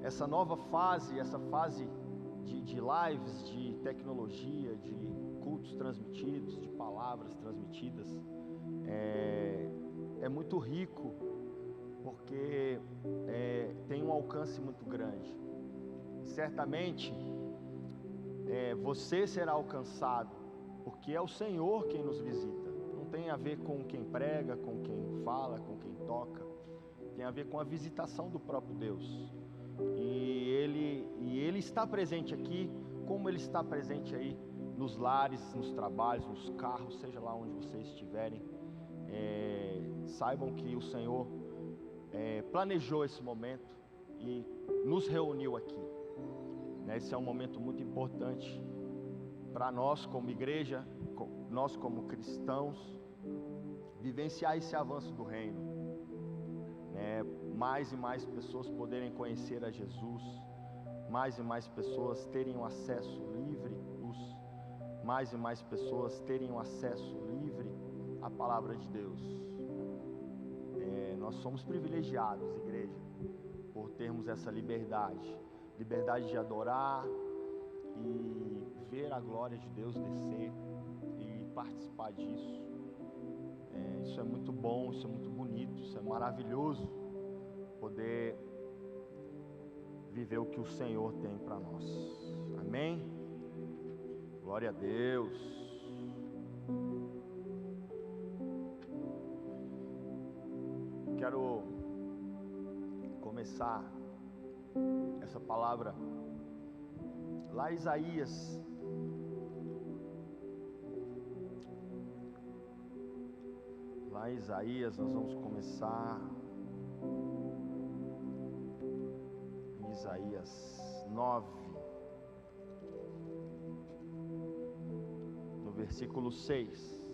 essa nova fase, essa fase de lives, de tecnologia, de cultos transmitidos, de palavras transmitidas, é muito rico, porque tem um alcance muito grande. Certamente você será alcançado, porque é o Senhor quem nos visita. Não tem a ver com quem prega, com quem fala, com quem toca. Tem a ver com a visitação do próprio Deus. E Ele está presente aqui, como Ele está presente aí nos lares, nos trabalhos, nos carros, seja lá onde vocês estiverem. Saibam que o Senhor planejou esse momento e nos reuniu aqui. Esse é um momento muito importante para nós como igreja, nós como cristãos, vivenciar esse avanço do reino, mais e mais pessoas poderem conhecer a Jesus, mais e mais pessoas terem um acesso livre, mais e mais pessoas terem um acesso livre à palavra de Deus. Nós somos privilegiados, igreja, por termos essa liberdade de adorar e ver a glória de Deus descer e participar disso. Isso é muito bom, isso é muito bonito, isso é maravilhoso, poder viver o que o Senhor tem para nós. Amém? Glória a Deus. Quero começar essa palavra lá em Isaías. Lá em Isaías nós vamos começar em Isaías 9, no versículo 6.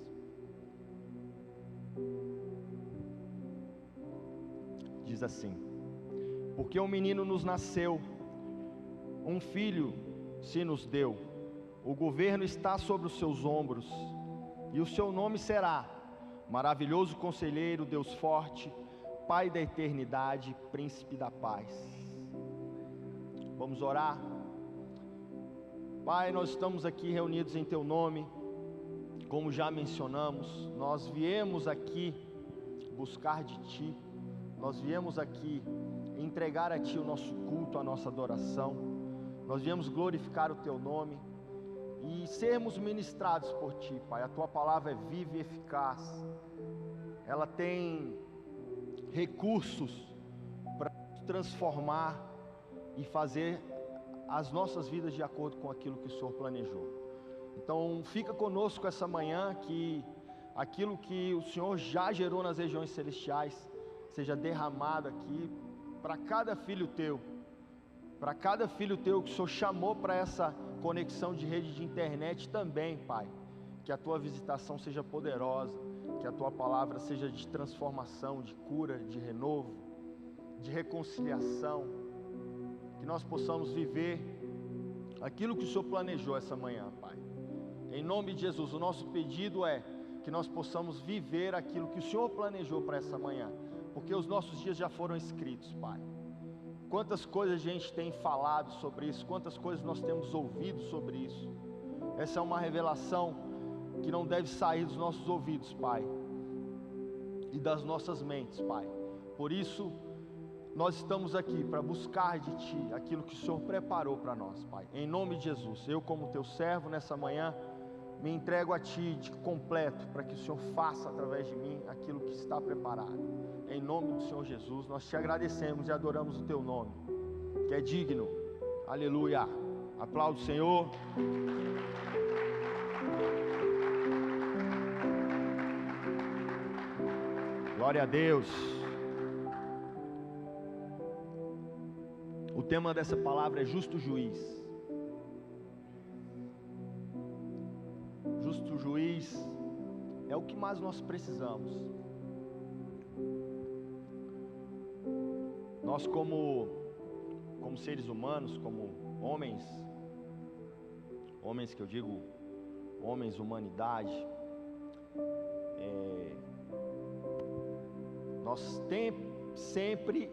Diz assim: porque um menino nos nasceu, um filho se nos deu, o governo está sobre os seus ombros, e o seu nome será Maravilhoso Conselheiro, Deus Forte, Pai da Eternidade, Príncipe da Paz. Vamos orar. Pai, nós estamos aqui reunidos em Teu nome, como já mencionamos, nós viemos aqui buscar de Ti, nós viemos aqui entregar a Ti o nosso culto, a nossa adoração, nós viemos glorificar o Teu nome e sermos ministrados por Ti, Pai. A Tua palavra é viva e eficaz, ela tem recursos para transformar e fazer as nossas vidas de acordo com aquilo que o Senhor planejou. Então fica conosco essa manhã, que aquilo que o Senhor já gerou nas regiões celestiais seja derramado aqui para cada filho Teu, para cada filho Teu que o Senhor chamou para essa conexão de rede de internet também, Pai. Que a Tua visitação seja poderosa, que a Tua palavra seja de transformação, de cura, de renovo, de reconciliação, que nós possamos viver aquilo que o Senhor planejou essa manhã, Pai. Em nome de Jesus, o nosso pedido é que nós possamos viver aquilo que o Senhor planejou para essa manhã, porque os nossos dias já foram escritos, Pai. Quantas coisas a gente tem falado sobre isso, quantas coisas nós temos ouvido sobre isso. Essa é uma revelação que não deve sair dos nossos ouvidos, Pai, e das nossas mentes, Pai. Por isso, nós estamos aqui para buscar de Ti aquilo que o Senhor preparou para nós, Pai. Em nome de Jesus, eu como Teu servo nessa manhã, me entrego a Ti de completo, para que o Senhor faça através de mim aquilo que está preparado. Em nome do Senhor Jesus, nós Te agradecemos e adoramos o Teu nome, que é digno. Aleluia. Aplauda o Senhor. Glória a Deus. O tema dessa palavra é justo juiz. Justo juiz é o que mais nós precisamos. Nós como seres humanos, como homens que eu digo, homens, humanidade, nós sempre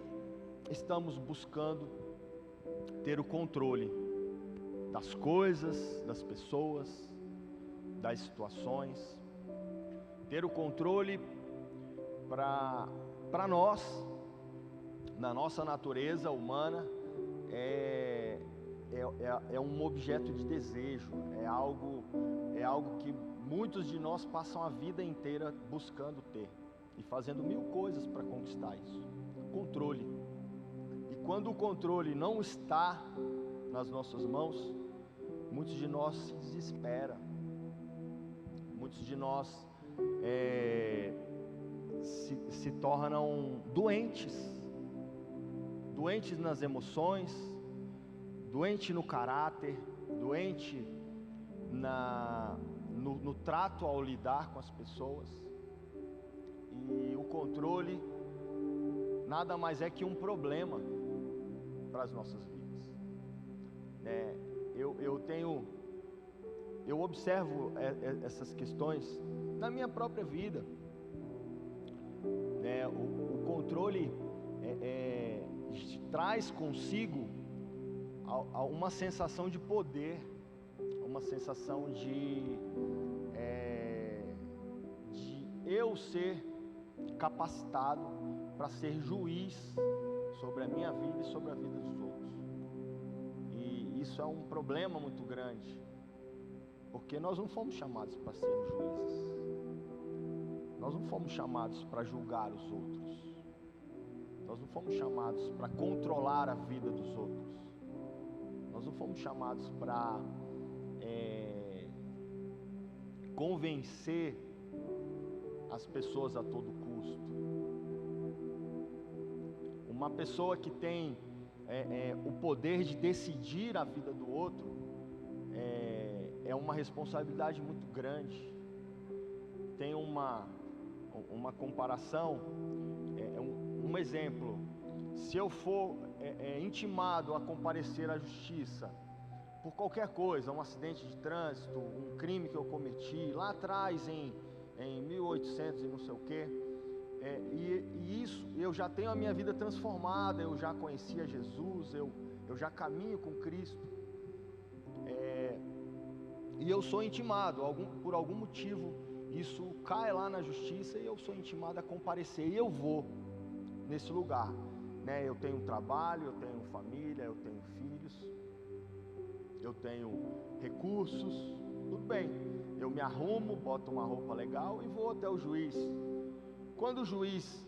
estamos buscando ter o controle das coisas, das pessoas, das situações, ter o controle para nós, na nossa natureza humana, é um objeto de desejo, é algo que muitos de nós passam a vida inteira buscando ter e fazendo mil coisas para conquistar isso. Controle. E quando o controle não está nas nossas mãos, muitos de nós se desesperam, muitos de nós se tornam doentes nas emoções, doente no caráter, doente no trato ao lidar com as pessoas. E o controle nada mais é que um problema para as nossas vidas. Eu observo essas questões na minha própria vida. O controle traz consigo uma sensação de poder, uma sensação de eu ser capacitado para ser juiz sobre a minha vida e sobre a vida dos outros. E isso é um problema muito grande, porque nós não fomos chamados para sermos juízes, nós não fomos chamados para julgar os outros, nós não fomos chamados para controlar a vida dos outros, nós não fomos chamados para convencer as pessoas a todo custo. Uma pessoa que tem o poder de decidir a vida do outro é uma responsabilidade muito grande. Tem uma comparação, um exemplo. Se eu for intimado a comparecer à justiça por qualquer coisa, um acidente de trânsito, um crime que eu cometi lá atrás em 1800 e não sei o quê, e isso, eu já tenho a minha vida transformada, eu já conhecia Jesus, eu já caminho com Cristo, e eu sou intimado, por algum motivo, isso cai lá na justiça e eu sou intimado a comparecer, e eu vou nesse lugar, eu tenho um trabalho, eu tenho família, eu tenho filhos, eu tenho recursos, tudo bem, eu me arrumo, boto uma roupa legal e vou até o juiz. Quando o juiz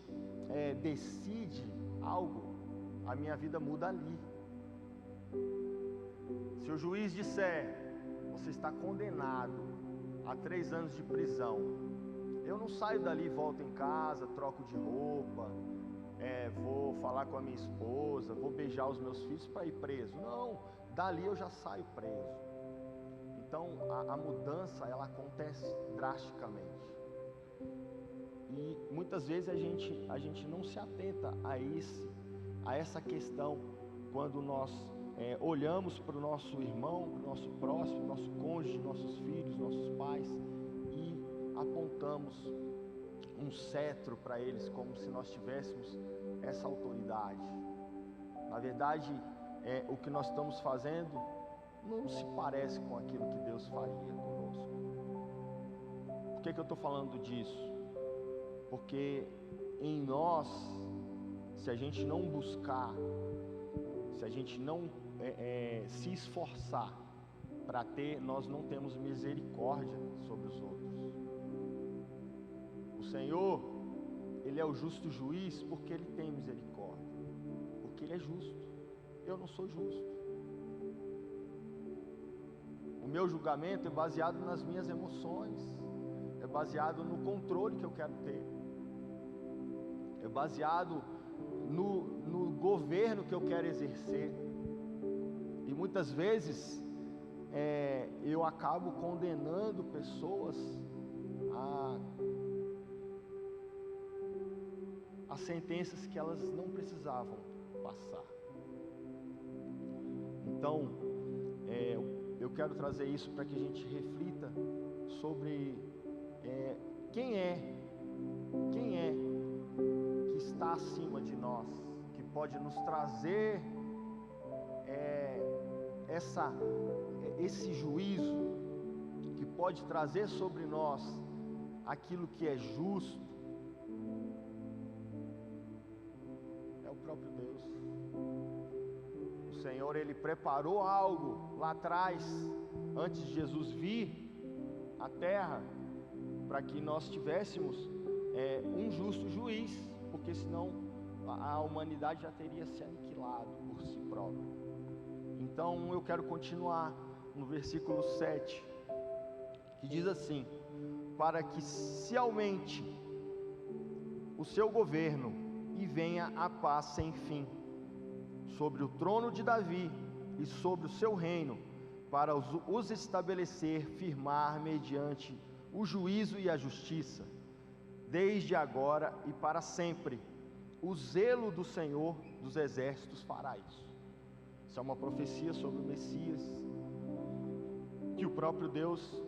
decide algo, a minha vida muda ali. Se o juiz disser, você está condenado a 3 anos de prisão, eu não saio dali, volto em casa, troco de roupa, vou falar com a minha esposa, vou beijar os meus filhos para ir preso. Não, dali eu já saio preso. Então a mudança, ela acontece drasticamente. E muitas vezes a gente não se atenta a essa questão quando nós olhamos para o nosso irmão, para o nosso próximo, nosso cônjuge, nossos filhos, nossos pais, e apontamos um cetro para eles como se nós tivéssemos essa autoridade. Na verdade, o que nós estamos fazendo não se parece com aquilo que Deus faria conosco. Por que eu estou falando disso? Porque em nós, se a gente não buscar, se a gente não se esforçar para ter, nós não temos misericórdia sobre os outros. O Senhor, Ele é o justo juiz porque Ele tem misericórdia, porque Ele é justo. Eu não sou justo. O meu julgamento é baseado nas minhas emoções, é baseado no controle que eu quero ter, é baseado no governo que eu quero exercer. E muitas vezes eu acabo condenando pessoas a sentenças que elas não precisavam passar. Então, eu quero trazer isso para que a gente reflita sobre quem é que está acima de nós, que pode nos trazer esse juízo que pode trazer sobre nós aquilo que é justo, é o próprio Deus. O Senhor, Ele preparou algo lá atrás, antes de Jesus vir à terra, para que nós tivéssemos um justo juiz, porque senão a humanidade já teria se aniquilado por si própria. Então eu quero continuar no versículo 7, que diz assim: para que se aumente o seu governo e venha a paz sem fim sobre o trono de Davi e sobre o seu reino, para os estabelecer, firmar mediante o juízo e a justiça, desde agora e para sempre. O zelo do Senhor dos exércitos fará isso. Isso é uma profecia sobre o Messias, que o próprio Deus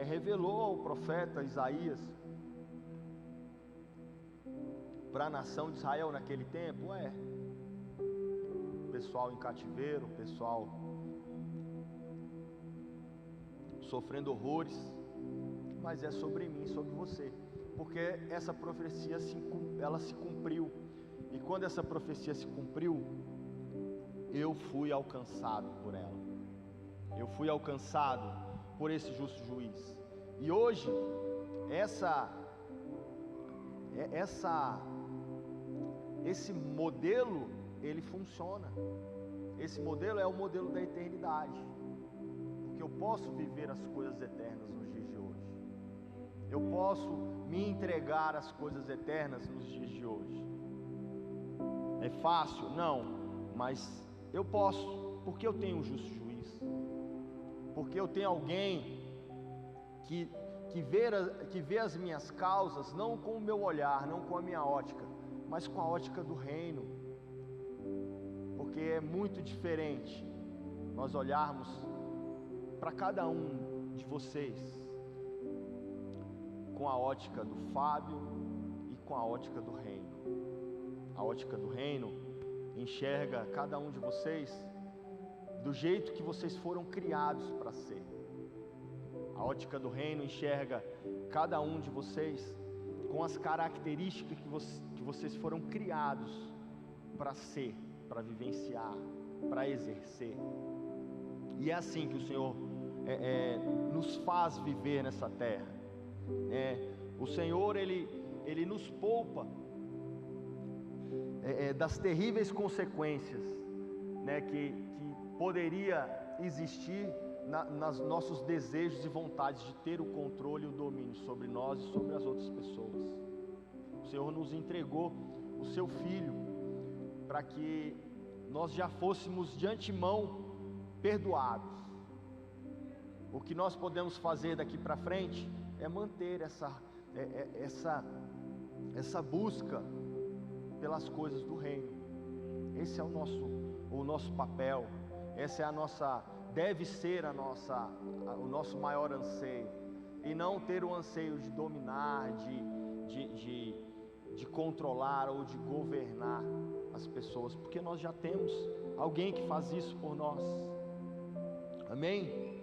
revelou ao profeta Isaías para a nação de Israel naquele tempo. Pessoal em cativeiro, pessoal sofrendo horrores, mas é sobre mim, sobre você, porque essa profecia ela se cumpriu, e quando essa profecia se cumpriu, eu fui alcançado por ela, eu fui alcançado por esse justo juiz. E hoje esse modelo, ele funciona. Esse modelo é o modelo da eternidade, porque eu posso viver as coisas eternas nos dias de hoje, eu posso me entregar às coisas eternas nos dias de hoje. É fácil? Não, mas eu posso, porque eu tenho um justo juiz, porque eu tenho alguém que vê as minhas causas não com o meu olhar, não com a minha ótica, mas com a ótica do reino. Porque é muito diferente nós olharmos para cada um de vocês com a ótica do Fábio e com a ótica do reino. A ótica do reino enxerga cada um de vocês do jeito que vocês foram criados para ser. A ótica do reino enxerga cada um de vocês com as características que vocês foram criados para ser, para vivenciar, para exercer. E é assim que o Senhor nos faz viver nessa terra. O Senhor, Ele nos poupa das terríveis consequências, que poderia existir nos nossos desejos e vontades de ter o controle e o domínio sobre nós e sobre as outras pessoas. O Senhor nos entregou o seu Filho para que nós já fôssemos de antemão perdoados. O que nós podemos fazer daqui para frente é manter essa busca pelas coisas do reino. Esse é o nosso papel. Essa é deve ser o nosso maior anseio, e não ter o anseio de dominar, de controlar ou de governar as pessoas, porque nós já temos alguém que faz isso por nós. Amém?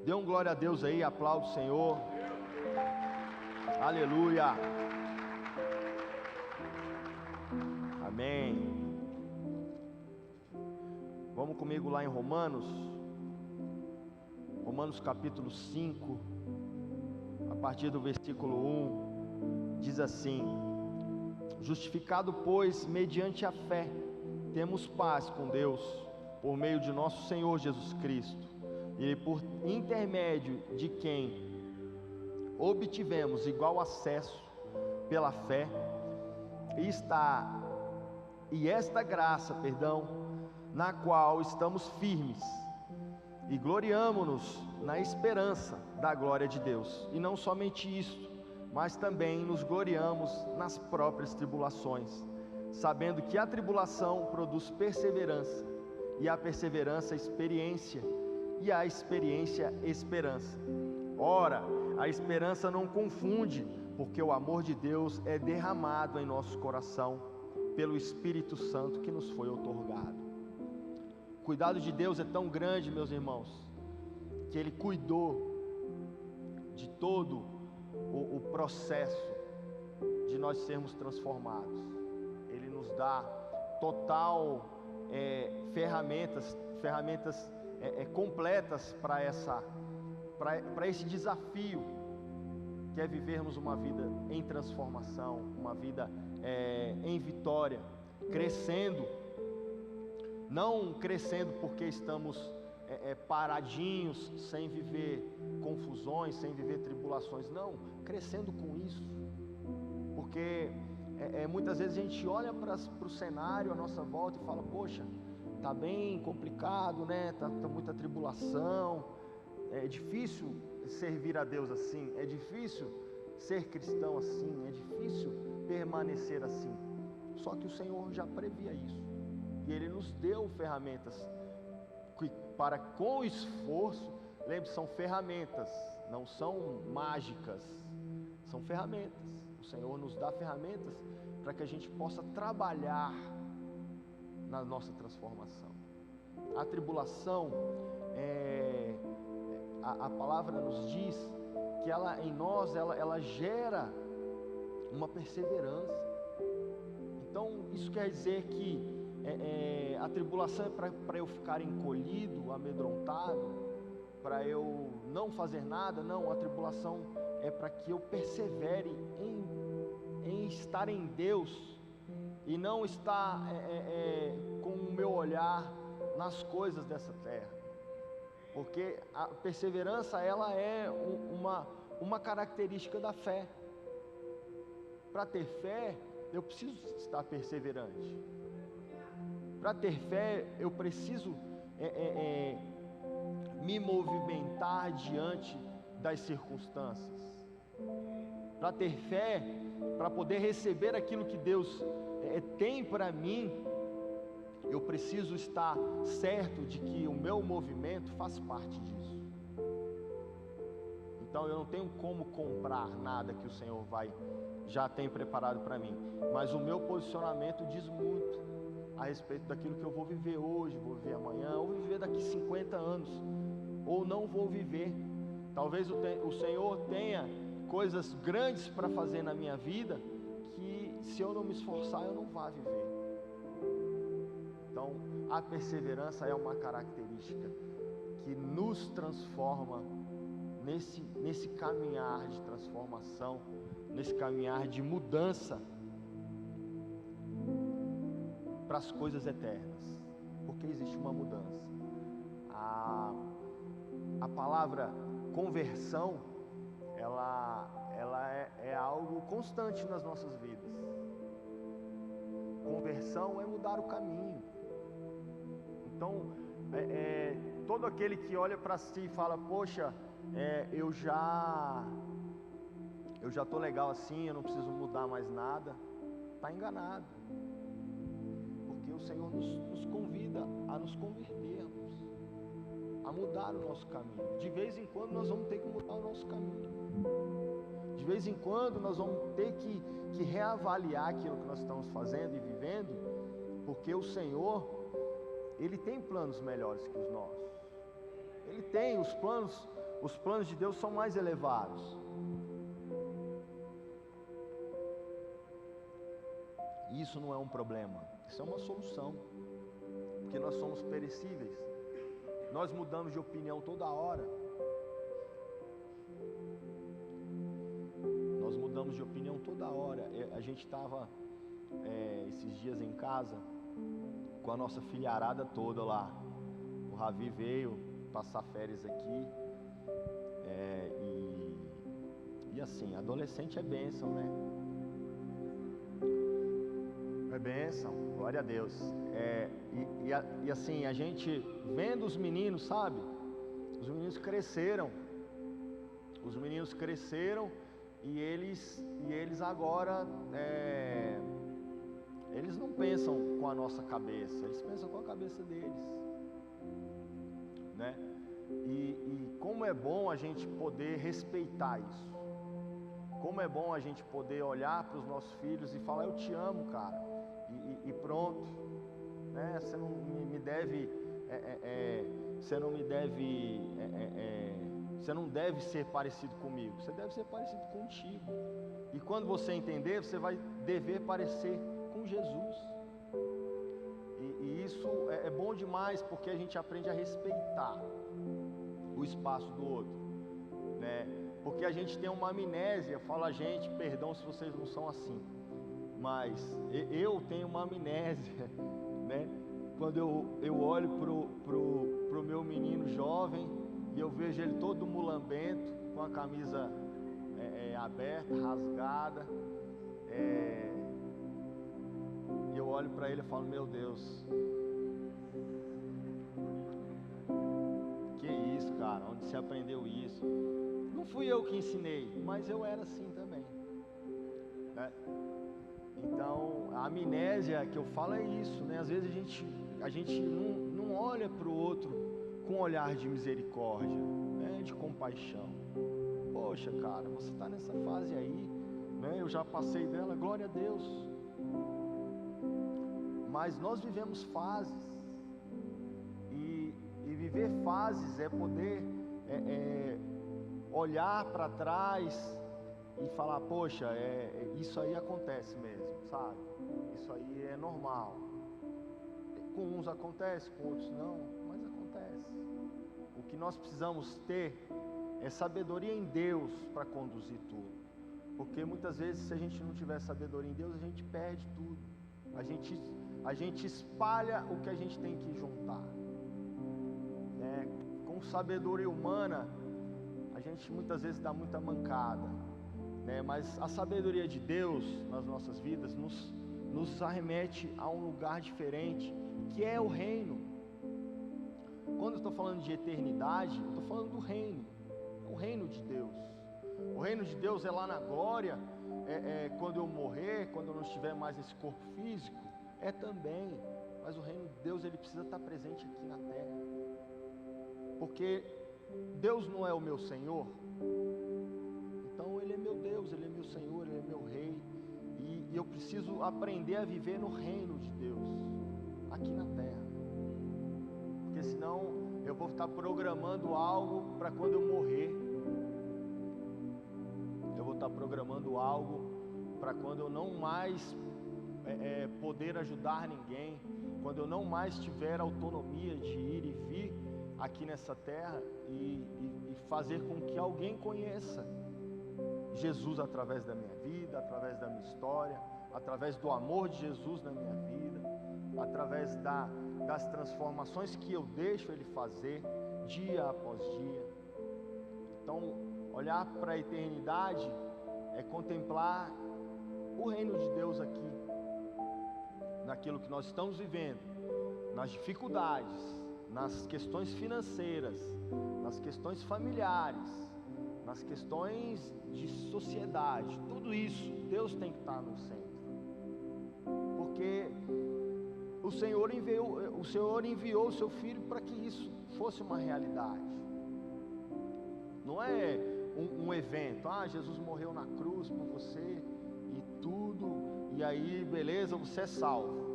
Dê um glória a Deus aí, aplaude o Senhor. Aleluia. Amém. Vamos comigo lá em Romanos capítulo 5, a partir do versículo 1, diz assim: justificado, pois, mediante a fé, temos paz com Deus, por meio de nosso Senhor Jesus Cristo, e por intermédio de quem obtivemos igual acesso pela fé, e esta graça, na qual estamos firmes, e gloriamo-nos na esperança da glória de Deus. E não somente isto, mas também nos gloriamos nas próprias tribulações, sabendo que a tribulação produz perseverança, e a perseverança experiência, e a experiência esperança. Ora, a esperança não confunde, porque o amor de Deus é derramado em nosso coração pelo Espírito Santo que nos foi outorgado. cuidado de Deus é tão grande, meus irmãos, que Ele cuidou de todo o processo de nós sermos transformados. Ele nos dá total ferramentas completas para esse desafio, que é vivermos uma vida em transformação, uma vida em vitória, crescendo, não crescendo porque estamos paradinhos, sem viver confusões, sem viver tribulações, não, crescendo com isso, porque muitas vezes a gente olha para o cenário à nossa volta e fala, poxa, está bem complicado, né? Tá muita tribulação, é difícil servir a Deus assim, é difícil ser cristão assim, é difícil permanecer assim. Só que o Senhor já previa isso, e Ele nos deu ferramentas para, com esforço, lembre, são ferramentas, não são mágicas, são ferramentas. O Senhor nos dá ferramentas para que a gente possa trabalhar na nossa transformação. A tribulação, a palavra nos diz que ela em nós, ela gera uma perseverança. Então isso quer dizer que a tribulação é para eu ficar encolhido, amedrontado, para eu não fazer nada. Não, a tribulação é para que eu persevere em estar em Deus e não estar com o meu olhar nas coisas dessa terra, porque a perseverança, ela é uma característica da fé. Para ter fé, eu preciso estar perseverante. Para ter fé, eu preciso me movimentar diante das circunstâncias. Para ter fé, para poder receber aquilo que Deus tem para mim, eu preciso estar certo de que o meu movimento faz parte disso. Então eu não tenho como comprar nada que o Senhor já tem preparado para mim, mas o meu posicionamento diz muito a respeito daquilo que eu vou viver hoje, vou viver amanhã, ou vou viver daqui 50 anos, ou não vou viver. Talvez o Senhor tenha coisas grandes para fazer na minha vida, que se eu não me esforçar eu não vá viver. Então a perseverança é uma característica que nos transforma nesse caminhar de transformação, nesse caminhar de mudança para as coisas eternas, porque existe uma mudança. A palavra conversão, ela é algo constante nas nossas vidas. Conversão é mudar o caminho. Então, todo aquele que olha para si e fala, poxa, eu já estou legal assim, eu não preciso mudar mais nada, está enganado. Porque o Senhor nos convida a nos convertermos, a mudar o nosso caminho. De vez em quando nós vamos ter que mudar o nosso caminho. De vez em quando nós vamos ter que reavaliar aquilo que nós estamos fazendo e vivendo, porque o Senhor, Ele tem planos melhores que os nossos. Ele tem os planos de Deus são mais elevados. E isso não é um problema, isso é uma solução, porque nós somos perecíveis, nós mudamos de opinião toda hora, A gente estava esses dias em casa com a nossa filharada toda lá. O Ravi veio passar férias aqui, e assim, adolescente é bênção, né? É bênção, glória a Deus. E assim, a gente vendo os meninos, sabe? Os meninos cresceram. E eles agora, eles não pensam com a nossa cabeça, eles pensam com a cabeça deles, né? E como é bom a gente poder respeitar isso. Como é bom a gente poder olhar para os nossos filhos e falar, eu te amo, cara, e pronto, né? Você não me deve você não me deve, você não deve ser parecido comigo, você deve ser parecido contigo. E quando você entender, você vai dever parecer com Jesus. E isso é bom demais, porque a gente aprende a respeitar o espaço do outro, né? Porque a gente tem uma amnésia, fala a gente, perdão se vocês não são assim, mas eu tenho uma amnésia, né? Quando eu olho pro meu menino jovem e eu vejo ele todo mulambento, com a camisa aberta, rasgada, eu olho para ele e falo, meu Deus, que isso, cara, onde você aprendeu isso? Não fui eu que ensinei, mas eu era assim também, né? Então, a amnésia que eu falo é isso, né? Às vezes a gente não olha para o outro com um olhar de misericórdia, né? De compaixão. Poxa, cara, você está nessa fase aí, né? Eu já passei dela, glória a Deus. Mas nós vivemos fases, e viver fases é poder olhar para trás e falar, poxa, isso aí acontece mesmo, sabe? Isso aí é normal. Com uns acontece, com outros não, mas acontece. O que nós precisamos ter é sabedoria em Deus para conduzir tudo. Porque muitas vezes, se a gente não tiver sabedoria em Deus, a gente perde tudo. A gente espalha o que a gente tem que juntar, né? Com sabedoria humana, a gente muitas vezes dá muita mancada, né? Mas a sabedoria de Deus nas nossas vidas nos arremete a um lugar diferente, que é o reino. Quando eu estou falando de eternidade, eu estou falando do reino, o reino de Deus. O reino de Deus é lá na glória, quando eu morrer, quando eu não estiver mais nesse corpo físico, também. Mas o reino de Deus, ele precisa estar presente aqui na terra, porque Deus não é o meu Senhor, então Ele é meu Deus, Ele é meu Senhor, Ele é meu Rei, e eu preciso aprender a viver no reino de Deus, aqui na terra, porque senão eu vou estar programando algo para quando eu morrer, eu vou estar programando algo para quando eu não mais poder ajudar ninguém, quando eu não mais tiver autonomia de ir e vir aqui nessa terra e fazer com que alguém conheça Jesus através da minha vida, através da minha história, através do amor de Jesus na minha vida, através das transformações que eu deixo Ele fazer dia após dia. Então, olhar para a eternidade é contemplar o reino de Deus aqui, naquilo que nós estamos vivendo, nas dificuldades, nas questões financeiras, nas questões familiares, nas questões de sociedade, tudo isso, Deus tem que estar no centro, porque o Senhor enviou o seu Filho para que isso fosse uma realidade. Não é um evento, Jesus morreu na cruz por você e tudo, e aí beleza, você é salvo.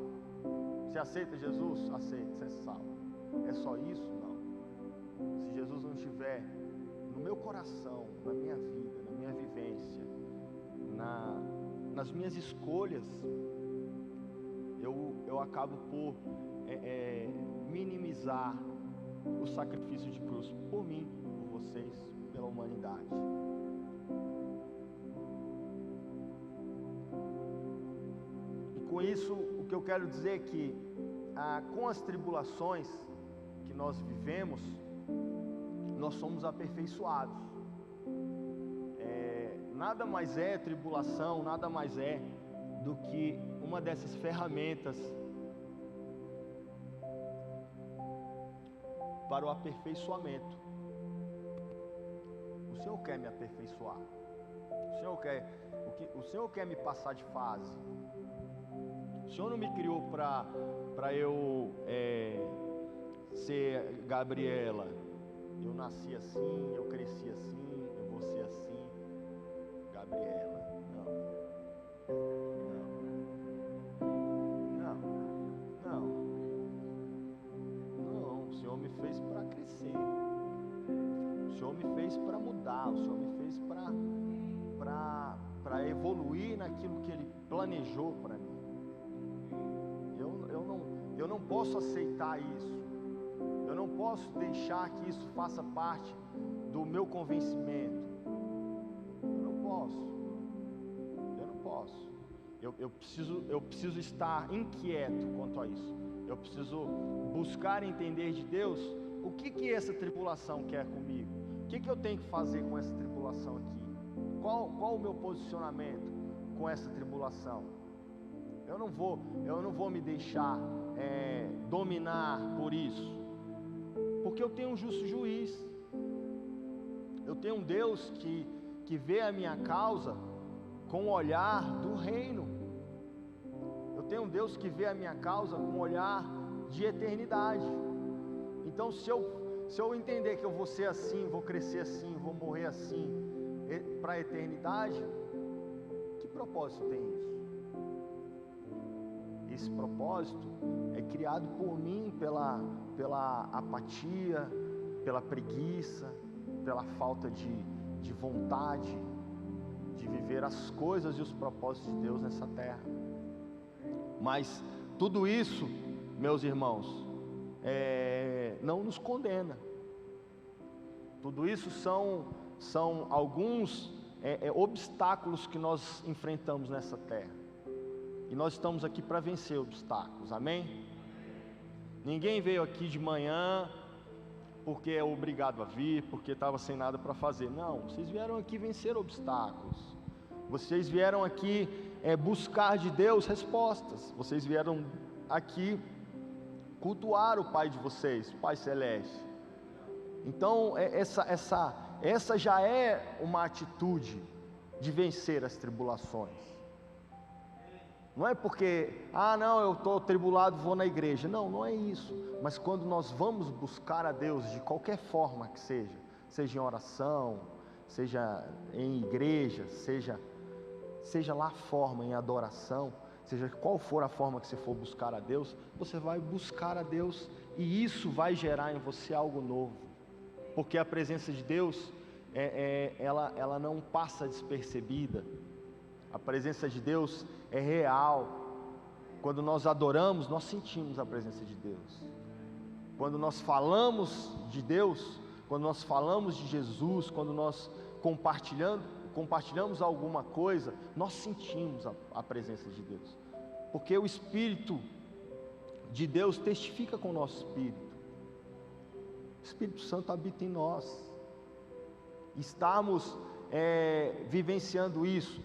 Você aceita Jesus? Aceita, você é salvo. É só isso? Não. Se Jesus não estiver no meu coração, na minha vida, na minha vivência, nas minhas escolhas, eu acabo por minimizar o sacrifício de cruz por mim, por vocês, pela humanidade. E com isso, o que eu quero dizer é que com as tribulações que nós vivemos, nós somos aperfeiçoados. Nada mais é tribulação, nada mais é do que uma dessas ferramentas para o aperfeiçoamento. O Senhor quer me aperfeiçoar. O Senhor quer me passar de fase. O Senhor não me criou para eu ser Gabriela. Eu nasci assim, eu cresci assim, eu vou ser assim, Gabriela. Não. fez para crescer, o Senhor me fez para mudar, o Senhor me fez para evoluir naquilo que Ele planejou para mim. Eu não posso aceitar isso, eu não posso deixar que isso faça parte do meu convencimento. Eu preciso estar inquieto quanto a isso. Eu preciso buscar entender de Deus o que essa tribulação quer comigo. O que eu tenho que fazer com essa tribulação aqui? Qual o meu posicionamento com essa tribulação? Eu não vou me deixar dominar por isso, porque eu tenho um justo juiz. Eu tenho um Deus que vê a minha causa com o olhar do reino. Eu tenho um Deus que vê a minha causa com um olhar de eternidade. Então, se eu entender que eu vou ser assim, vou crescer assim, vou morrer assim, para a eternidade, que propósito tem isso? Esse propósito é criado por mim pela apatia, pela preguiça, pela falta de vontade de viver as coisas e os propósitos de Deus nessa terra. Mas tudo isso, meus irmãos, não nos condena. Tudo isso são alguns obstáculos que nós enfrentamos nessa terra. E nós estamos aqui para vencer obstáculos, amém? Ninguém veio aqui de manhã porque é obrigado a vir, porque estava sem nada para fazer. Não, vocês vieram aqui vencer obstáculos. Vocês vieram aqui buscar de Deus respostas. Vocês vieram aqui cultuar o Pai de vocês, o Pai Celeste. Então, essa já é uma atitude de vencer as tribulações. Não é porque, não, eu estou tribulado, vou na igreja. Não é isso. Mas quando nós vamos buscar a Deus de qualquer forma que seja em oração, seja em igreja, seja lá a forma em adoração, seja qual for a forma que você for buscar a Deus, você vai buscar a Deus e isso vai gerar em você algo novo. Porque a presença de Deus, ela não passa despercebida. A presença de Deus é real. Quando nós adoramos, nós sentimos a presença de Deus. Quando nós falamos de Deus, quando nós falamos de Jesus, quando nós compartilhamos alguma coisa, nós sentimos a presença de Deus. Porque o Espírito de Deus testifica com o nosso espírito. O Espírito Santo habita em nós. Estamos vivenciando isso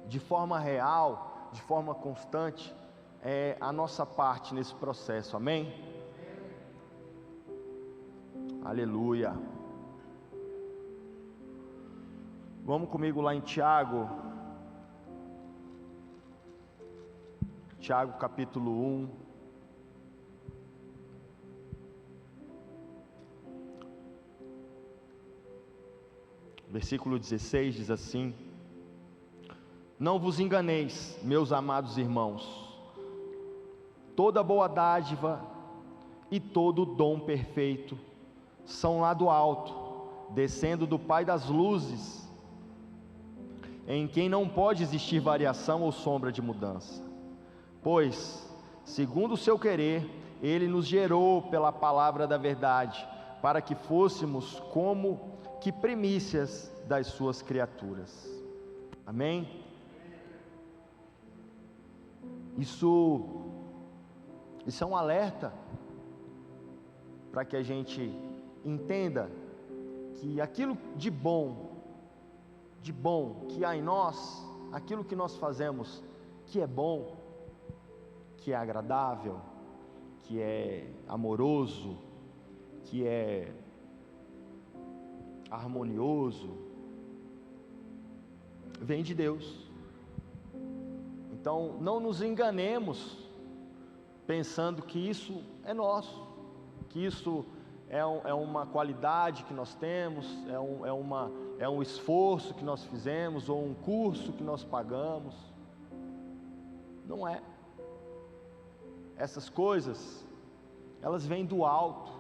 de forma real, de forma constante, a nossa parte nesse processo, amém? Aleluia. Vamos comigo lá em Tiago capítulo 1. Versículo 16 diz assim: Não vos enganeis, meus amados irmãos, toda boa dádiva e todo dom perfeito são lá do alto, descendo do Pai das luzes, em quem não pode existir variação ou sombra de mudança. Pois, segundo o seu querer, Ele nos gerou pela palavra da verdade, para que fôssemos como que primícias das suas criaturas. Amém? Isso é um alerta para que a gente entenda que aquilo de bom que há em nós, aquilo que nós fazemos que é bom, que é agradável, que é amoroso, que é harmonioso, vem de Deus. Então não nos enganemos pensando que isso é nosso, que isso é uma qualidade que nós temos, é um esforço que nós fizemos, ou um curso que nós pagamos. Não é. Essas coisas, elas vêm do alto,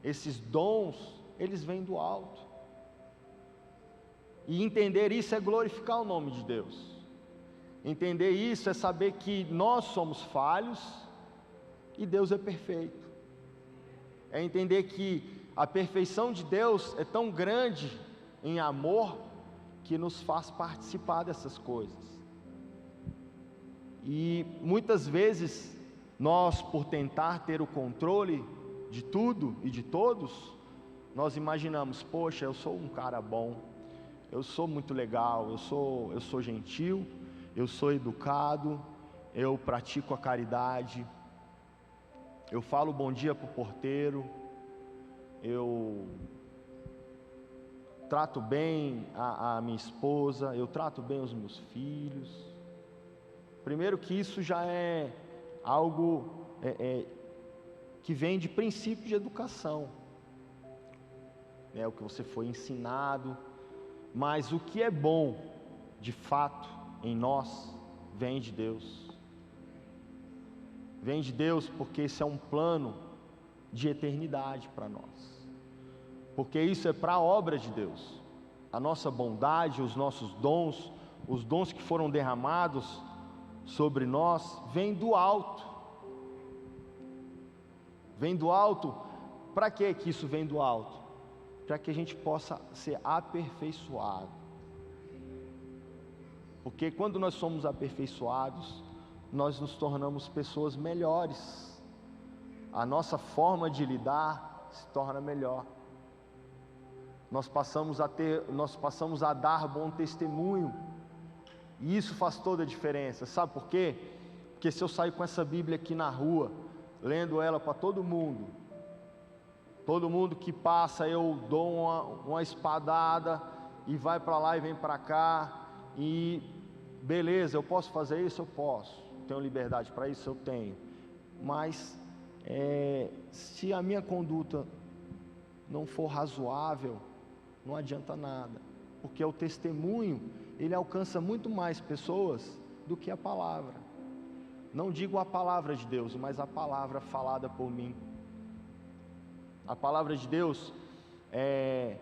esses dons, eles vêm do alto. E entender isso é glorificar o nome de Deus. Entender isso é saber que nós somos falhos e Deus é perfeito. É entender que a perfeição de Deus é tão grande em amor que nos faz participar dessas coisas. E muitas vezes nós, por tentar ter o controle de tudo e de todos, nós imaginamos: poxa, eu sou um cara bom, eu sou muito legal, eu sou gentil, eu sou educado, eu pratico a caridade, eu falo bom dia para o porteiro, eu trato bem a minha esposa, eu trato bem os meus filhos. Primeiro que isso já é algo que vem de princípio de educação, o que você foi ensinado. Mas o que é bom, de fato, em nós, vem de Deus. Vem de Deus porque esse é um plano de eternidade para nós. Porque isso é para a obra de Deus. A nossa bondade, os nossos dons, os dons que foram derramados sobre nós, vêm do alto. Vem do alto. Para que isso vem do alto? Para que a gente possa ser aperfeiçoado. Porque quando nós somos aperfeiçoados, nós nos tornamos pessoas melhores. A nossa forma de lidar se torna melhor. Nós passamos a dar bom testemunho. E isso faz toda a diferença. Sabe por quê? Porque se eu sair com essa Bíblia aqui na rua, lendo ela para todo mundo que passa, eu dou uma espadada e vai para lá e vem para cá, e beleza, eu posso fazer isso? Eu posso. Tenho liberdade para isso? Eu tenho. Mas se a minha conduta não for razoável, não adianta nada, porque o testemunho, ele alcança muito mais pessoas do que a palavra. Não digo a palavra de Deus, mas a palavra falada por mim. A palavra de Deus é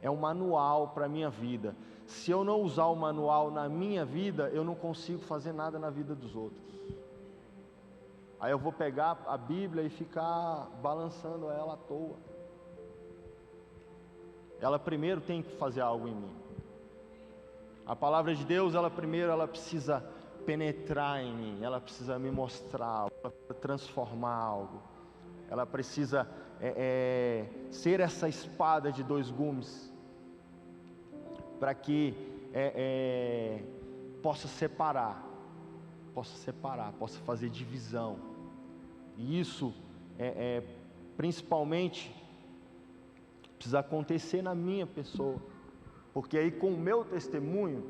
um manual para a minha vida. Se eu não usar o manual na minha vida, eu não consigo fazer nada na vida dos outros. Aí eu vou pegar a Bíblia e ficar balançando ela à toa. Ela primeiro tem que fazer algo em mim. A palavra de Deus, ela precisa penetrar em mim, ela precisa me mostrar, ela precisa transformar algo. Ela precisa ser essa espada de dois gumes, para que possa separar, possa fazer divisão. E isso principalmente precisa acontecer na minha pessoa, porque aí com o meu testemunho,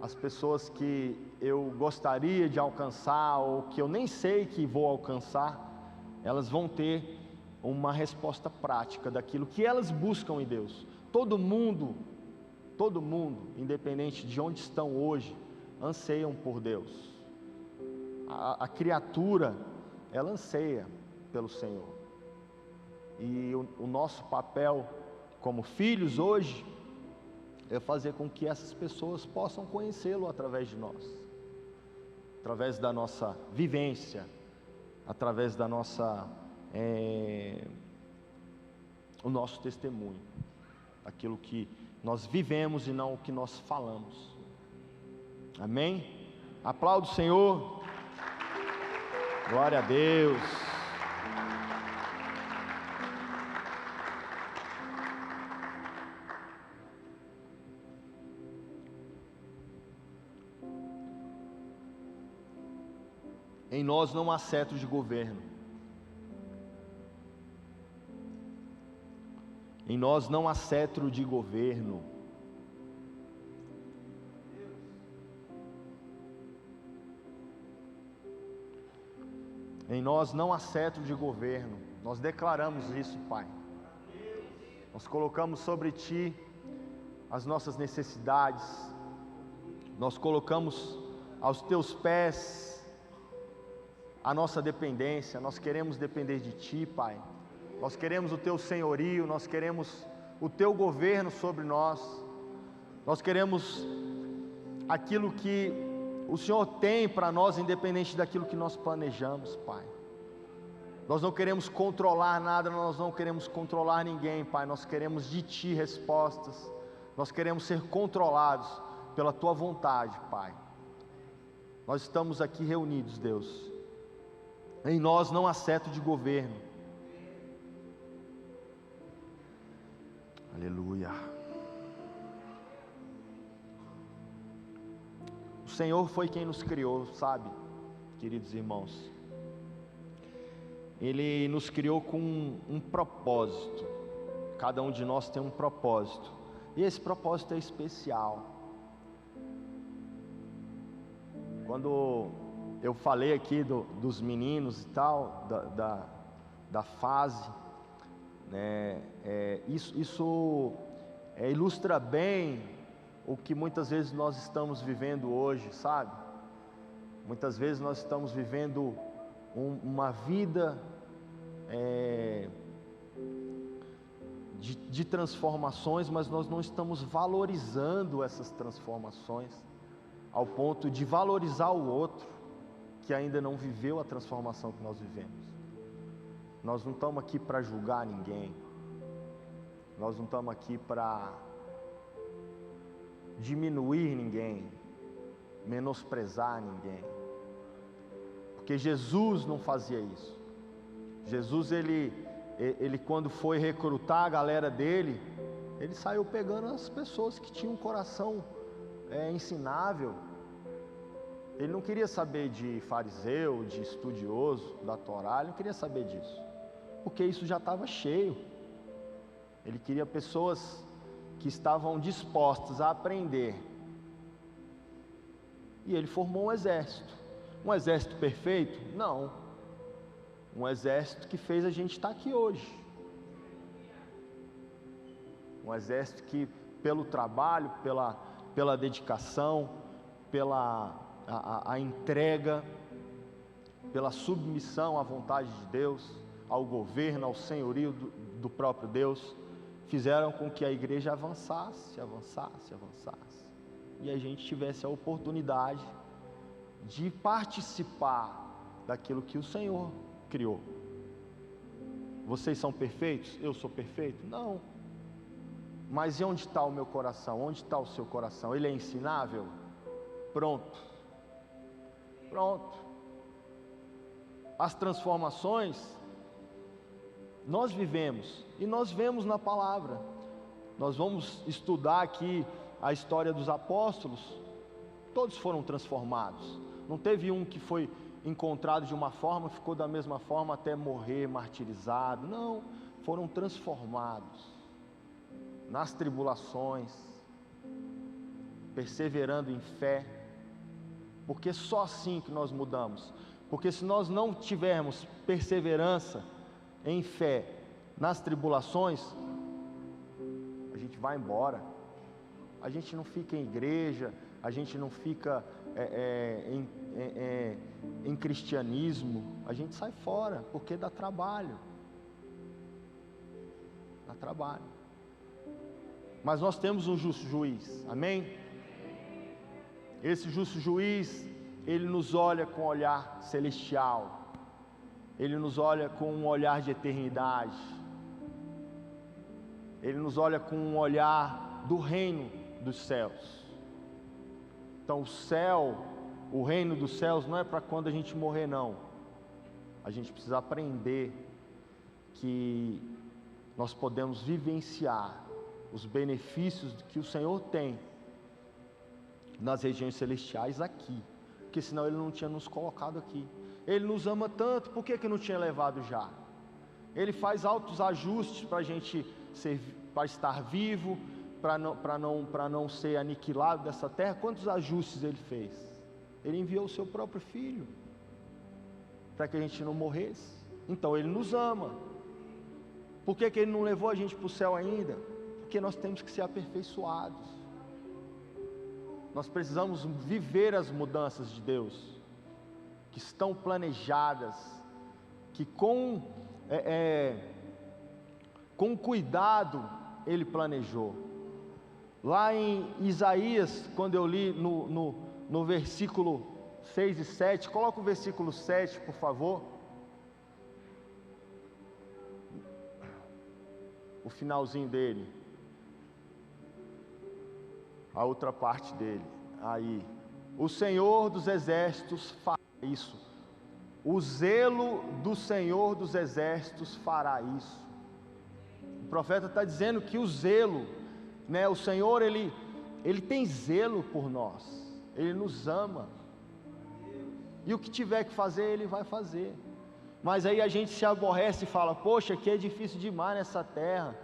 as pessoas que eu gostaria de alcançar, ou que eu nem sei que vou alcançar, elas vão ter uma resposta prática daquilo que elas buscam em Deus. Todo mundo, independente de onde estão hoje, anseiam por Deus. A criatura, ela anseia pelo Senhor. E o nosso papel como filhos hoje é fazer com que essas pessoas possam conhecê-lo através de nós, através da nossa vivência, através da nossa o nosso testemunho, aquilo que nós vivemos e não o que nós falamos. Amém? Aplauda o Senhor. Glória a Deus. Em nós não há cetro de governo. Em nós não há cetro de governo. Em nós não há cetro de governo. Nós declaramos isso, Pai. Nós colocamos sobre Ti as nossas necessidades. Nós colocamos aos Teus pés a nossa dependência. Nós queremos depender de Ti, Pai. nós queremos o Teu senhorio, nós queremos o Teu governo sobre nós, nós queremos aquilo que o Senhor tem para nós, independente daquilo que nós planejamos, Pai. Nós não queremos controlar nada, nós não queremos controlar ninguém, Pai. Nós queremos de Ti respostas, nós queremos ser controlados pela Tua vontade, Pai. Nós estamos aqui reunidos, Deus. Em nós não há cetro de governo. Aleluia. O Senhor foi quem nos criou, sabe, queridos irmãos? Ele nos criou com um propósito. Cada um de nós tem um propósito. E esse propósito é especial. Quando eu falei aqui dos meninos e tal, da fase, né, isso ilustra bem o que muitas vezes nós estamos vivendo hoje, sabe? Muitas vezes nós estamos vivendo uma vida de transformações, mas nós não estamos valorizando essas transformações ao ponto de valorizar o outro que ainda não viveu a transformação que nós vivemos. Nós não estamos aqui para julgar ninguém, nós não estamos aqui para diminuir ninguém, menosprezar ninguém, porque Jesus não fazia isso. Jesus, ele quando foi recrutar a galera dele, ele saiu pegando as pessoas que tinham um coração ensinável. Ele não queria saber de fariseu, de estudioso da Torá, ele não queria saber disso, porque isso já estava cheio. Ele queria pessoas que estavam dispostas a aprender. E ele formou um exército perfeito? Não. Um exército que fez a gente estar aqui hoje. Um exército que, pelo trabalho, pela dedicação, pela a entrega, pela submissão à vontade de Deus, ao governo, ao senhorio do próprio Deus, fizeram com que a igreja avançasse, e a gente tivesse a oportunidade de participar daquilo que o Senhor criou. Vocês são perfeitos? Eu sou perfeito? Não. Mas e onde está o meu coração? Onde está o seu coração? Ele é ensinável? Pronto. As transformações nós vivemos e nós vemos na palavra. Nós vamos estudar aqui a história dos apóstolos. Todos foram transformados. Não teve um que foi encontrado de uma forma, ficou da mesma forma até morrer martirizado. Não, foram transformados nas tribulações, perseverando em fé, porque só assim que nós mudamos. Porque se nós não tivermos perseverança em fé nas tribulações, a gente vai embora. A gente não fica em igreja, a gente não fica em cristianismo, a gente sai fora, porque dá trabalho. Dá trabalho. Mas nós temos um justo juiz, amém? Esse justo juiz, ele nos olha com um olhar celestial, ele nos olha com um olhar de eternidade, ele nos olha com um olhar do reino dos céus. Então o céu, o reino dos céus não é para quando a gente morrer, não. A gente precisa aprender que nós podemos vivenciar os benefícios que o Senhor tem nas regiões celestiais aqui, porque senão Ele não tinha nos colocado aqui. Ele nos ama tanto, por que não tinha levado já? Ele faz altos ajustes para a gente para estar vivo, para não ser aniquilado dessa terra. Quantos ajustes Ele fez? Ele enviou o seu próprio Filho para que a gente não morresse. Então Ele nos ama. Por que Ele não levou a gente para o céu ainda? Porque nós temos que ser aperfeiçoados. Nós precisamos viver as mudanças de Deus, que estão planejadas, que com com cuidado Ele planejou. Lá em Isaías, quando eu li no versículo 6 e 7, coloca o versículo 7, por favor. O finalzinho dele. A outra parte dele. Aí. O Senhor dos Exércitos fará isso. O zelo do Senhor dos Exércitos fará isso. O profeta está dizendo que o zelo, né, o Senhor, Ele tem zelo por nós. Ele nos ama. E o que tiver que fazer, Ele vai fazer. Mas aí a gente se aborrece e fala: poxa, aqui é difícil demais nessa terra.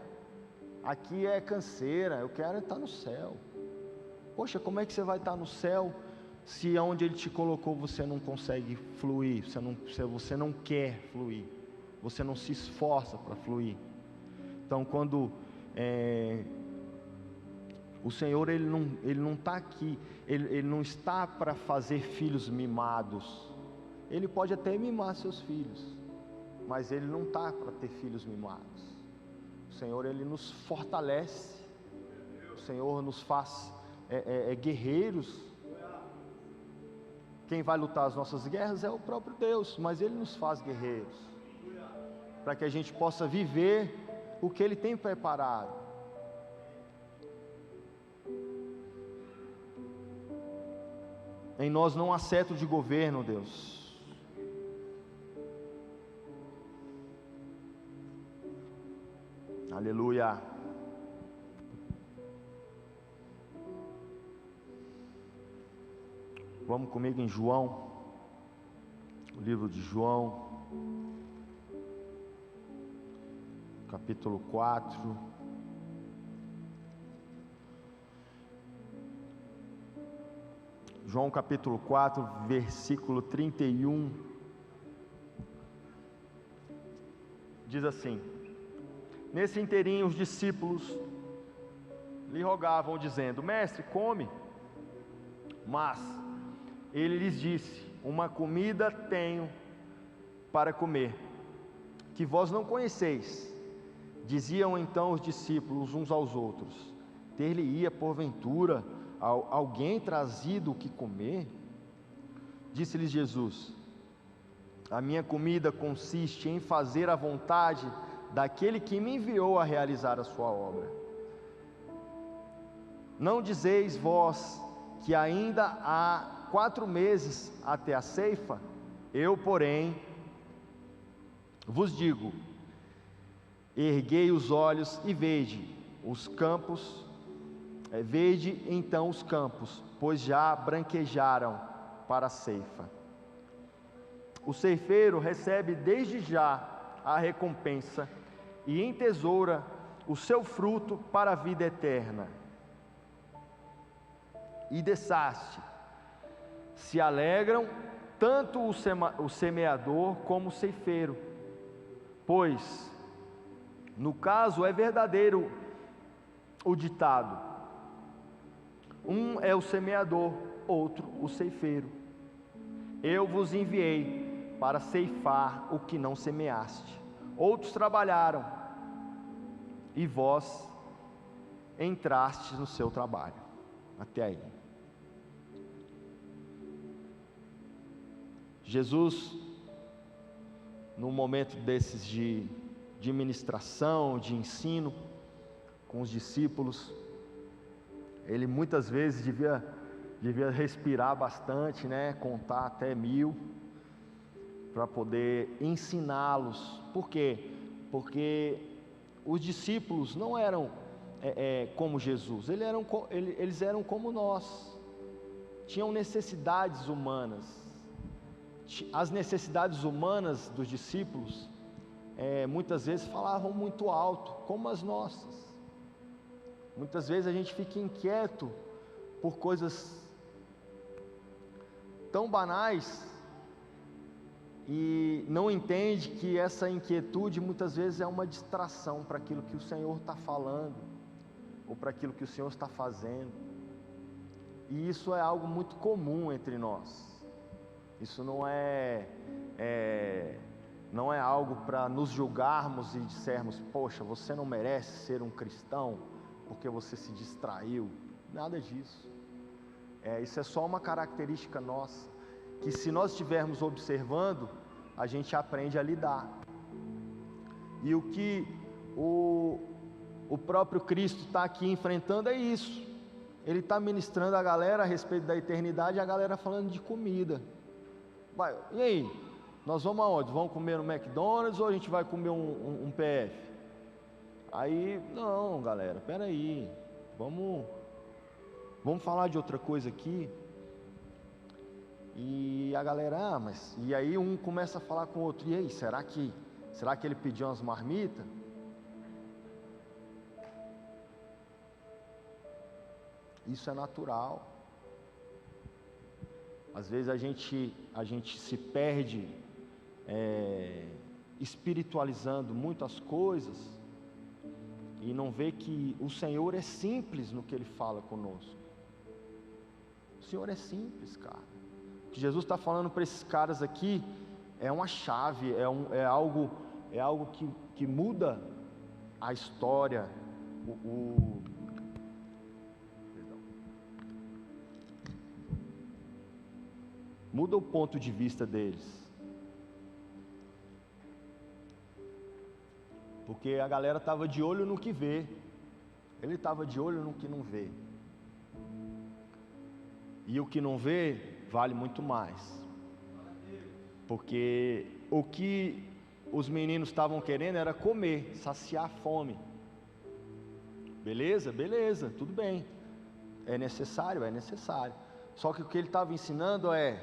Aqui é canseira, eu quero estar no céu. Poxa, como é que você vai estar no céu se onde Ele te colocou você não consegue fluir, você não quer fluir, você não se esforça para fluir? Então, quando o Senhor Ele não está aqui, Ele não está para fazer filhos mimados. Ele pode até mimar seus filhos, mas Ele não está para ter filhos mimados. O Senhor Ele nos fortalece, o Senhor nos faz guerreiros. Quem vai lutar as nossas guerras é o próprio Deus, mas Ele nos faz guerreiros, para que a gente possa viver o que Ele tem preparado. Em nós não há cetro de governo, Deus. Aleluia. Vamos comigo em João, o livro de João, capítulo 4. João capítulo 4, versículo 31. Diz assim: nesse inteirinho os discípulos lhe rogavam, dizendo: mestre, come. Mas ele lhes disse: uma comida tenho para comer, que vós não conheceis. Diziam então os discípulos uns aos outros: ter-lhe-ia porventura alguém trazido o que comer? Disse-lhes Jesus: a minha comida consiste em fazer a vontade daquele que me enviou a realizar a sua obra. Não dizeis vós que ainda há 4 meses até a ceifa? Eu, porém, vos digo: erguei os olhos e vede os campos, vede então os campos, pois já branquejaram para a ceifa. O ceifeiro recebe desde já a recompensa e entesoura o seu fruto para a vida eterna. E dessaste, se alegram tanto o semeador como o ceifeiro, pois no caso é verdadeiro o ditado: um é o semeador, outro o ceifeiro. Eu vos enviei para ceifar o que não semeaste. Outros trabalharam e vós entrastes no seu trabalho. Até aí. Jesus, num momento desses de ministração, de ensino com os discípulos, Ele muitas vezes devia respirar bastante, né? Contar até 1000, para poder ensiná-los. Por quê? Porque os discípulos não eram como Jesus, eles eram como nós, tinham necessidades humanas. As necessidades humanas dos discípulos muitas vezes falavam muito alto, como as nossas. Muitas vezes a gente fica inquieto por coisas tão banais e não entende que essa inquietude muitas vezes é uma distração para aquilo que o Senhor está falando, ou para aquilo que o Senhor está fazendo. E isso é algo muito comum entre nós. Isso não é não é algo para nos julgarmos e dissermos: poxa, você não merece ser um cristão porque você se distraiu. Nada disso. Isso é só uma característica nossa, que se nós estivermos observando, a gente aprende a lidar. E o que o próprio Cristo está aqui enfrentando é isso. Ele está ministrando a galera a respeito da eternidade, e a galera falando de comida. E aí, nós vamos aonde? Vamos comer no McDonald's ou a gente vai comer um PF? Aí, não, galera, peraí, vamos falar de outra coisa aqui. E a galera, e aí um começa a falar com o outro: e aí, será que ele pediu umas marmitas? Isso é natural. Às vezes a gente se perde espiritualizando muitas coisas e não vê que o Senhor é simples no que Ele fala conosco. O Senhor é simples, cara. O que Jesus está falando para esses caras aqui é uma chave, é algo que muda a história, muda o ponto de vista deles. Porque a galera estava de olho no que vê, ele estava de olho no que não vê. E o que não vê vale muito mais. Porque o que os meninos estavam querendo era comer, saciar a fome. Beleza? Beleza, tudo bem. É necessário? É necessário. Só que o que ele estava ensinando é: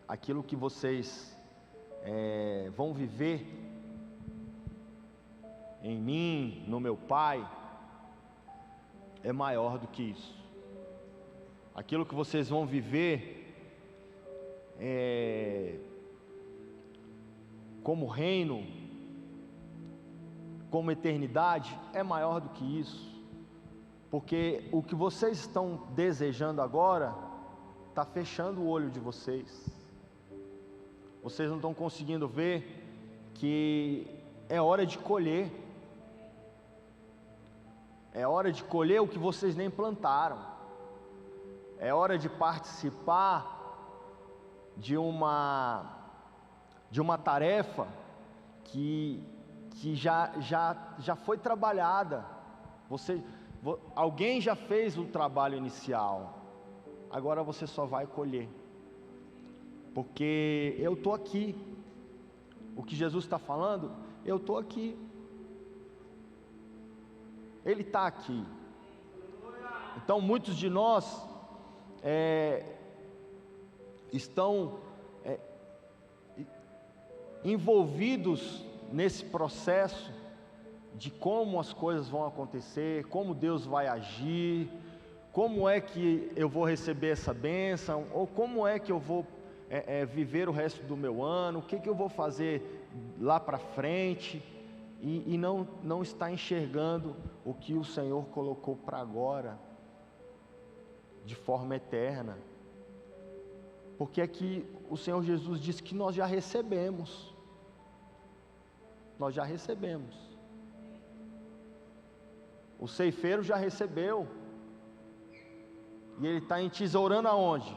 aquilo que vocês vão viver em mim, no meu Pai, é maior do que isso. Aquilo que vocês vão viver como reino, como eternidade, é maior do que isso. Porque o que vocês estão desejando agora está fechando o olho de vocês. Vocês não estão conseguindo ver que é hora de colher. É hora de colher o que vocês nem plantaram. É hora de participar de uma tarefa que já foi trabalhada. Alguém já fez o trabalho inicial. Agora você só vai colher. Porque eu estou aqui. O que Jesus está falando, eu estou aqui. Ele está aqui. Então muitos de nós estão envolvidos nesse processo de como as coisas vão acontecer, como Deus vai agir, como é que eu vou receber essa bênção, ou como é que eu vou viver o resto do meu ano, o que eu vou fazer lá para frente, e não está enxergando o que o Senhor colocou para agora, de forma eterna. Porque aqui o Senhor Jesus disse que nós já recebemos. Nós já recebemos. O ceifeiro já recebeu. E ele está entesourando aonde?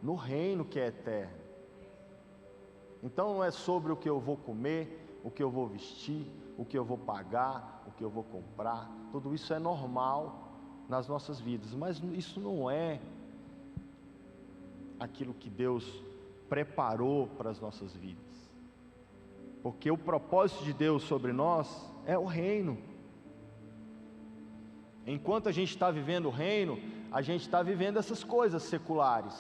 No reino que é eterno. Então não é sobre o que eu vou comer, o que eu vou vestir, o que eu vou pagar, o que eu vou comprar. Tudo isso é normal nas nossas vidas, mas isso não é aquilo que Deus preparou para as nossas vidas. Porque o propósito de Deus sobre nós é o reino. Enquanto a gente está vivendo o reino, a gente está vivendo essas coisas seculares.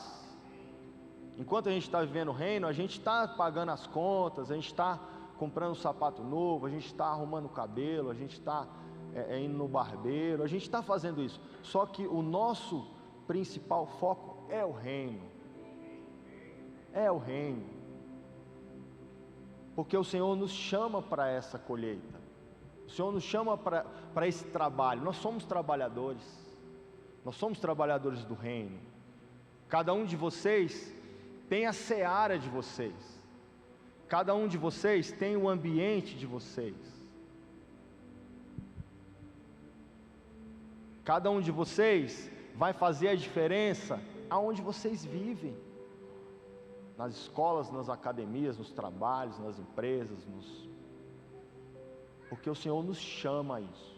Enquanto a gente está vivendo o reino, a gente está pagando as contas, a gente está comprando um sapato novo, a gente está arrumando o cabelo, a gente está indo no barbeiro, a gente está fazendo isso. Só que o nosso principal foco é o reino. É o reino. Porque o Senhor nos chama para essa colheita. O Senhor nos chama para esse trabalho. Nós somos trabalhadores. Nós somos trabalhadores do reino. Cada um de vocês tem a seara de vocês, cada um de vocês tem o ambiente de vocês, cada um de vocês vai fazer a diferença aonde vocês vivem, nas escolas, nas academias, nos trabalhos, nas empresas, porque o Senhor nos chama a isso,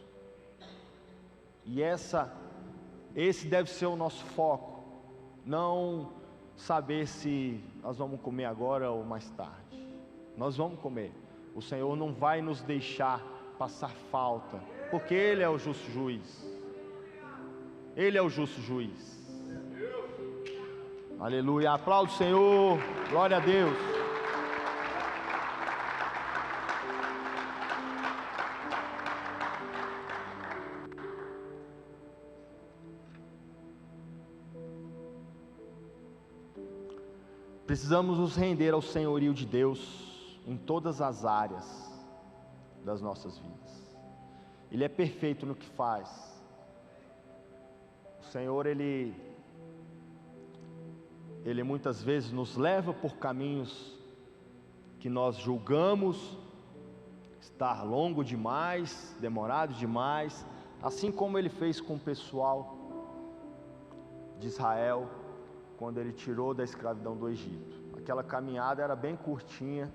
e esse deve ser o nosso foco, não saber se nós vamos comer agora ou mais tarde, nós vamos comer, o Senhor não vai nos deixar passar falta, porque Ele é o justo juiz, Ele é o justo juiz. Aleluia, aplaude o Senhor, glória a Deus. Precisamos nos render ao senhorio de Deus em todas as áreas das nossas vidas. Ele é perfeito no que faz. O Senhor, Ele muitas vezes nos leva por caminhos que nós julgamos estar longo demais, demorado demais, assim como Ele fez com o pessoal de Israel, quando Ele tirou da escravidão do Egito. Aquela caminhada era bem curtinha,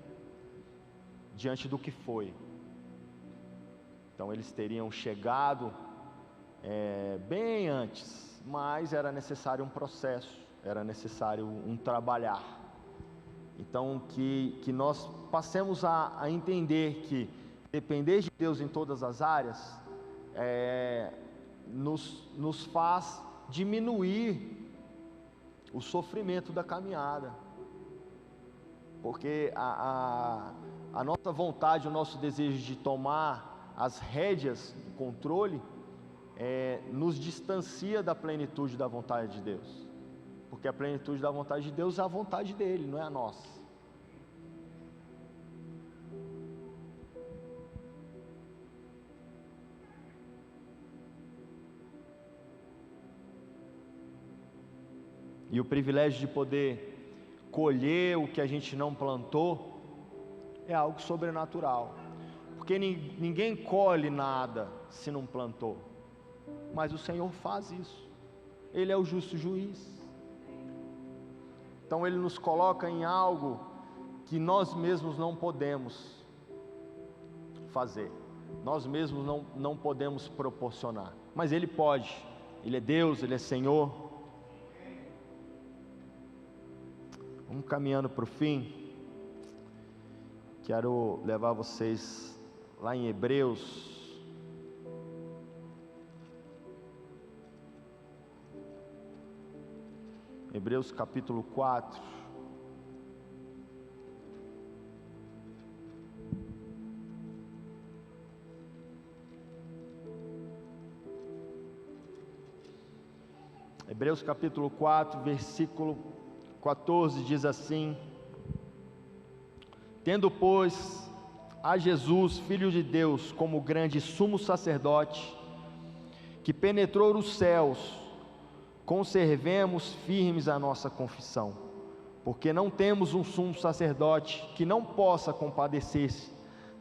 diante do que foi. Então eles teriam chegado bem antes, mas era necessário um processo, era necessário um trabalhar. Então que nós passemos a entender que depender de Deus em todas as áreas nos faz diminuir o sofrimento da caminhada, porque a nossa vontade, o nosso desejo de tomar as rédeas do controle nos distancia da plenitude da vontade de Deus, porque a plenitude da vontade de Deus é a vontade dele, não é a nossa. E o privilégio de poder colher o que a gente não plantou é algo sobrenatural, porque ninguém colhe nada se não plantou, mas o Senhor faz isso, Ele é o justo juiz. Então Ele nos coloca em algo que nós mesmos não podemos fazer, nós mesmos não podemos proporcionar, mas Ele pode. Ele é Deus, Ele é Senhor. Vamos caminhando para o fim. Quero levar vocês lá em Hebreus. Hebreus capítulo 4. Hebreus capítulo 4, versículo 14 diz assim: tendo, pois, a Jesus, Filho de Deus, como grande sumo sacerdote, que penetrou os céus, conservemos firmes a nossa confissão, porque não temos um sumo sacerdote que não possa compadecer-se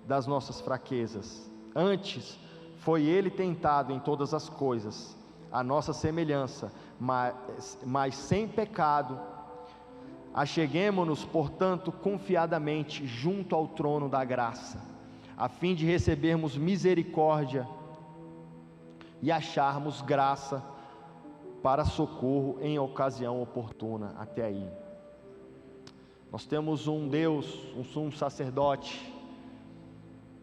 das nossas fraquezas. Antes, foi Ele tentado em todas as coisas, a nossa semelhança, mas sem pecado. Acheguemo-nos, portanto, confiadamente junto ao trono da graça, a fim de recebermos misericórdia e acharmos graça para socorro em ocasião oportuna. Até aí. Nós temos um Deus, um sumo sacerdote,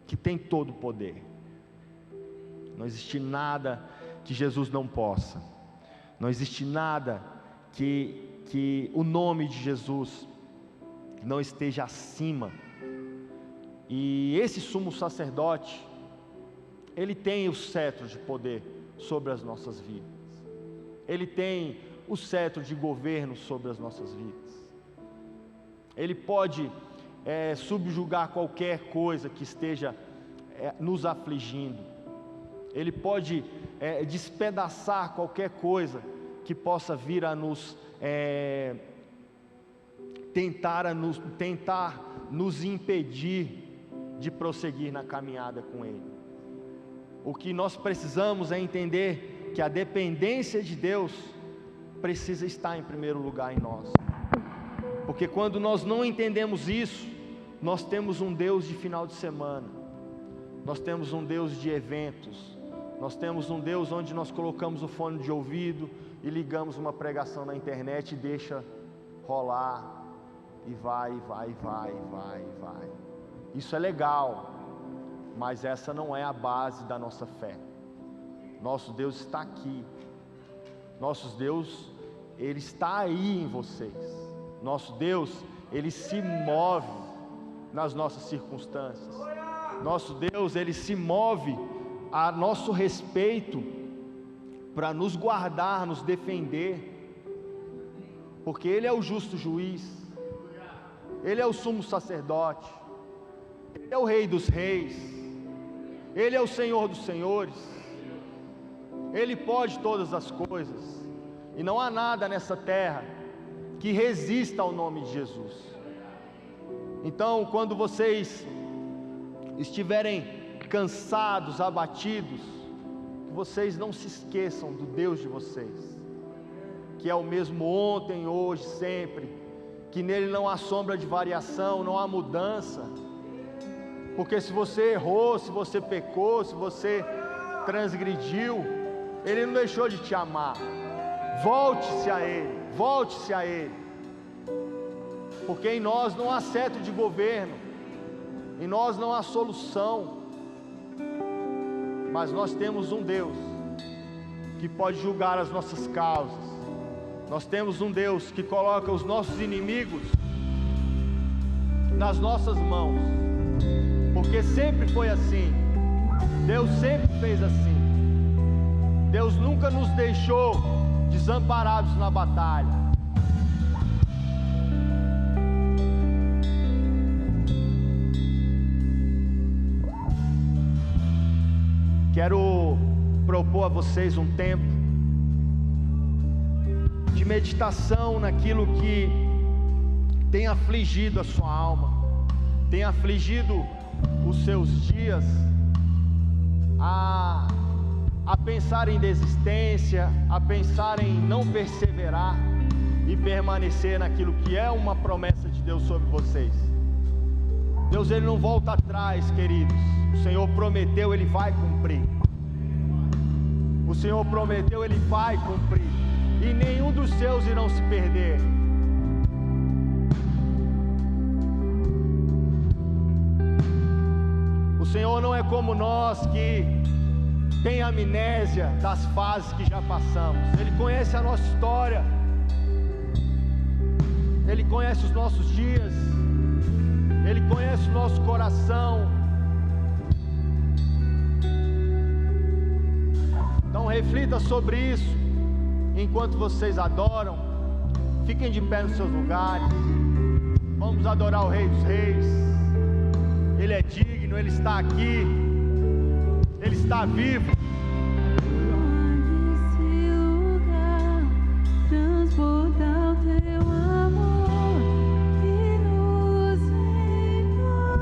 que tem todo o poder. Não existe nada que Jesus não possa. Não existe nada que o nome de Jesus não esteja acima. E esse sumo sacerdote, ele tem o cetro de poder sobre as nossas vidas, ele tem o cetro de governo sobre as nossas vidas, ele pode subjugar qualquer coisa que esteja nos afligindo, ele pode despedaçar qualquer coisa que possa vir a nos tentar nos impedir de prosseguir na caminhada com Ele. O que nós precisamos é entender que a dependência de Deus precisa estar em primeiro lugar em nós, porque quando nós não entendemos isso, nós temos um Deus de final de semana, nós temos um Deus de eventos, nós temos um Deus onde nós colocamos o fone de ouvido e ligamos uma pregação na internet e deixa rolar, e vai. Isso é legal, mas essa não é a base da nossa fé. Nosso Deus está aqui, nosso Deus, Ele está aí em vocês. Nosso Deus, Ele se move nas nossas circunstâncias. Nosso Deus, Ele se move a nosso respeito para nos guardar, nos defender, porque Ele é o justo juiz, Ele é o sumo sacerdote, Ele é o Rei dos reis, Ele é o Senhor dos senhores, Ele pode todas as coisas, e não há nada nessa terra que resista ao nome de Jesus. Então, quando vocês estiverem cansados, abatidos, que vocês não se esqueçam do Deus de vocês, que é o mesmo ontem, hoje, sempre, que nele não há sombra de variação, não há mudança, porque se você errou, se você pecou, se você transgrediu, Ele não deixou de te amar. Volte-se a Ele, porque em nós não há cetro de governo, em nós não há solução, mas nós temos um Deus que pode julgar as nossas causas. Nós temos um Deus que coloca os nossos inimigos nas nossas mãos, porque sempre foi assim, Deus sempre fez assim. Deus nunca nos deixou desamparados na batalha. Quero propor a vocês um tempo de meditação naquilo que tem afligido a sua alma, tem afligido os seus dias, a pensar em desistência, a pensar em não perseverar e permanecer naquilo que é uma promessa de Deus sobre vocês. Deus, Ele não volta atrás, queridos. O Senhor prometeu, Ele vai cumprir. O Senhor prometeu, Ele vai cumprir, e nenhum dos seus irão se perder. O Senhor não é como nós, que tem amnésia das fases que já passamos. Ele conhece a nossa história, Ele conhece os nossos dias, Ele conhece o nosso coração. Então reflita sobre isso enquanto vocês adoram. Fiquem de pé nos seus lugares. Vamos adorar o Rei dos Reis. Ele é digno, Ele está aqui, Ele está vivo. Nesse lugar, transbordar o teu